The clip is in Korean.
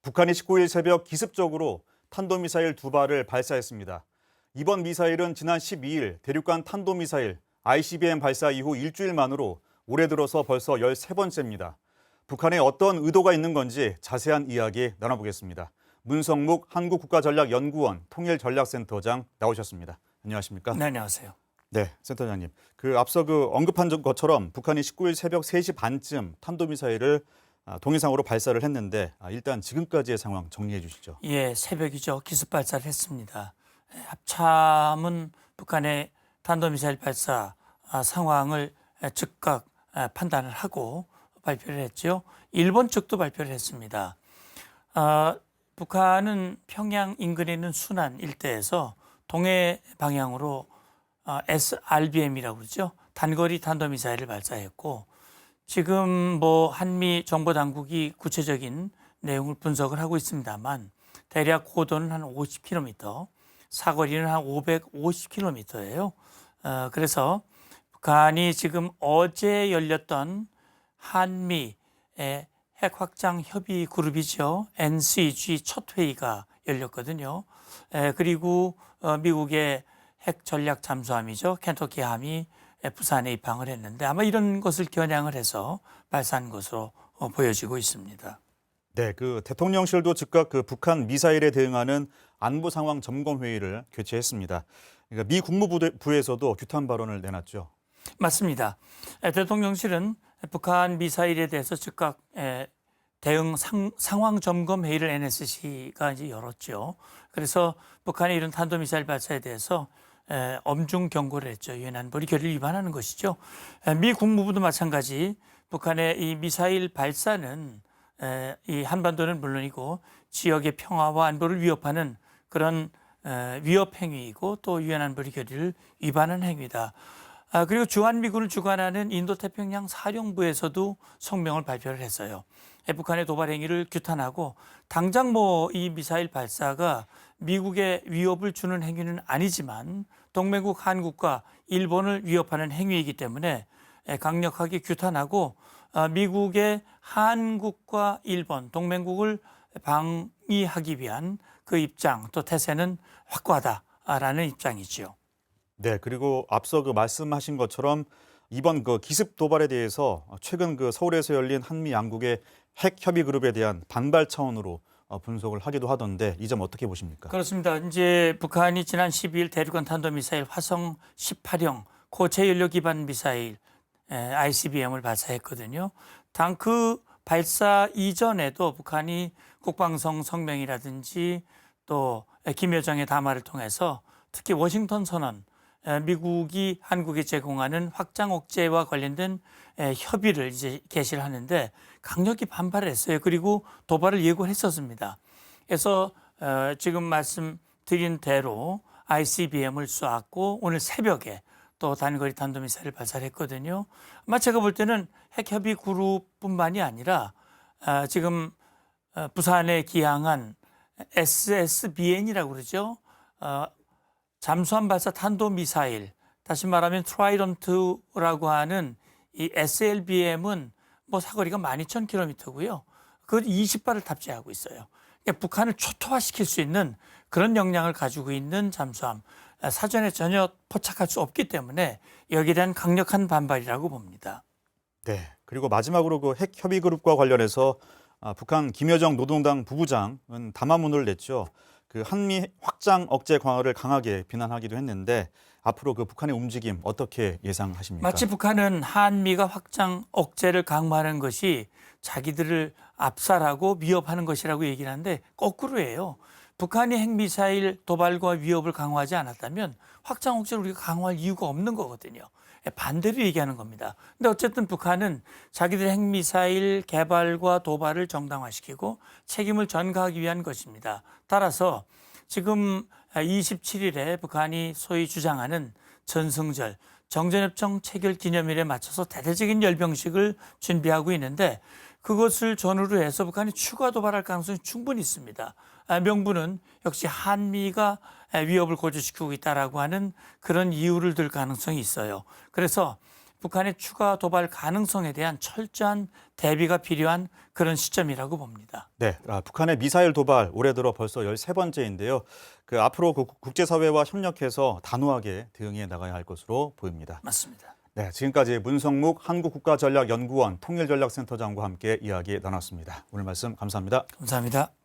북한이 19일 새벽 기습적으로 탄도미사일 2발을 발사했습니다. 이번 미사일은 지난 12일 대륙간 탄도미사일 ICBM 발사 이후 일주일 만으로 올해 들어서 벌써 13번째입니다. 북한에 어떤 의도가 있는 건지 자세한 이야기 나눠보겠습니다. 문성묵 한국국가전략연구원 통일전략센터장 나오셨습니다. 안녕하십니까? 네, 안녕하세요. 네, 센터장님. 언급한 것처럼 북한이 19일 새벽 3시 반쯤 탄도미사일을 동해상으로 발사를 했는데 일단 지금까지의 상황 정리해 주시죠. 예, 새벽이죠. 기습 발사를 했습니다. 합참은 북한의 탄도미사일 발사 상황을 즉각 판단을 하고 발표를 했죠. 일본 측도 발표를 했습니다. 북한은 평양 인근에 있는 순안 일대에서 동해 방향으로 SRBM이라고 그러죠. 단거리 탄도미사일을 발사했고 지금 한미 정보 당국이 구체적인 내용을 분석을 하고 있습니다만 대략 고도는 한 50km, 사거리는 한 550km예요. 그래서 북한이 지금 어제 열렸던 한미 핵 확장 협의 그룹이죠. NCG 첫 회의가 열렸거든요. 그리고 미국의 핵 전략 잠수함이죠. 켄터키함이 부산에 입항을 했는데 아마 이런 것을 겨냥을 해서 발사한 것으로 보여지고 있습니다. 네, 대통령실도 즉각 북한 미사일에 대응하는 안보 상황 점검 회의를 개최했습니다. 그러니까 미 국무부에서도 규탄 발언을 내놨죠. 맞습니다. 대통령실은 북한 미사일에 대해서 즉각 대응 상황 점검 회의를 NSC가 이제 열었죠. 그래서 북한의 이런 탄도미사일 발사에 대해서 엄중 경고를 했죠. 유엔 안보리 결의를 위반하는 것이죠. 미 국무부도 마찬가지 북한의 이 미사일 발사는 이 한반도는 물론이고 지역의 평화와 안보를 위협하는 그런 위협 행위이고 또 유엔 안보리 결의를 위반하는 행위다. 그리고 주한미군을 주관하는 인도태평양 사령부에서도 성명을 발표를 했어요. 북한의 도발 행위를 규탄하고 당장 이 미사일 발사가 미국에 위협을 주는 행위는 아니지만 동맹국 한국과 일본을 위협하는 행위이기 때문에 강력하게 규탄하고 미국의 한국과 일본 동맹국을 방위하기 위한 그 입장 또 태세는 확고하다라는 입장이지요. 네, 그리고 앞서 말씀하신 것처럼 이번 기습 도발에 대해서 최근 서울에서 열린 한미 양국의 핵 협의 그룹에 대한 반발 차원으로 분석을 하기도 하던데 이 점 어떻게 보십니까? 그렇습니다. 이제 북한이 지난 12일 대륙간 탄도미사일 화성 18형 고체 연료 기반 미사일 ICBM을 발사했거든요. 당 그 발사 이전에도 북한이 국방성 성명이라든지 또 김여정의 담화를 통해서 특히 워싱턴 선언 미국이 한국에 제공하는 확장 억제와 관련된 협의를 이제 개시를 하는데 강력히 반발을 했어요. 그리고 도발을 예고를 했었습니다. 그래서 지금 말씀드린 대로 ICBM을 쏘았고 오늘 새벽에 또 단거리 탄도미사일을 발사를 했거든요. 아마 제가 볼 때는 핵협의 그룹뿐만이 아니라 지금 부산에 기항한 SSBN이라고 그러죠. 잠수함 발사 탄도미사일, 다시 말하면 트라이던트라고 하는 이 SLBM은 사거리가 12,000km고요. 그 20발을 탑재하고 있어요. 그러니까 북한을 초토화시킬 수 있는 그런 역량을 가지고 있는 잠수함, 사전에 전혀 포착할 수 없기 때문에 여기에 대한 강력한 반발이라고 봅니다. 네, 그리고 마지막으로 핵 협의 그룹과 관련해서 북한 김여정 노동당 부부장은 담화문을 냈죠. 한미 확장 억제 강화를 강하게 비난하기도 했는데 앞으로 북한의 움직임 어떻게 예상하십니까? 마치 북한은 한미가 확장 억제를 강화하는 것이 자기들을 압살하고 위협하는 것이라고 얘기를 하는데 거꾸로예요. 북한이 핵미사일 도발과 위협을 강화하지 않았다면 확장 억제를 우리가 강화할 이유가 없는 거거든요. 반대로 얘기하는 겁니다. 근데 어쨌든 북한은 자기들의 핵미사일 개발과 도발을 정당화시키고 책임을 전가하기 위한 것입니다. 따라서 지금 27일에 북한이 소위 주장하는 전승절, 정전협정 체결 기념일에 맞춰서 대대적인 열병식을 준비하고 있는데 그것을 전후로 해서 북한이 추가 도발할 가능성이 충분히 있습니다. 명분은 역시 한미가 위협을 고조시키고 있다라고 하는 그런 이유를 들 가능성이 있어요. 그래서 북한의 추가 도발 가능성에 대한 철저한 대비가 필요한 그런 시점이라고 봅니다. 네, 북한의 미사일 도발 올해 들어 벌써 13번째인데요. 앞으로 국제사회와 협력해서 단호하게 대응해 나가야 할 것으로 보입니다. 맞습니다. 네, 지금까지 문성묵 한국국가전략연구원 통일전략센터장과 함께 이야기 나눴습니다. 오늘 말씀 감사합니다. 감사합니다.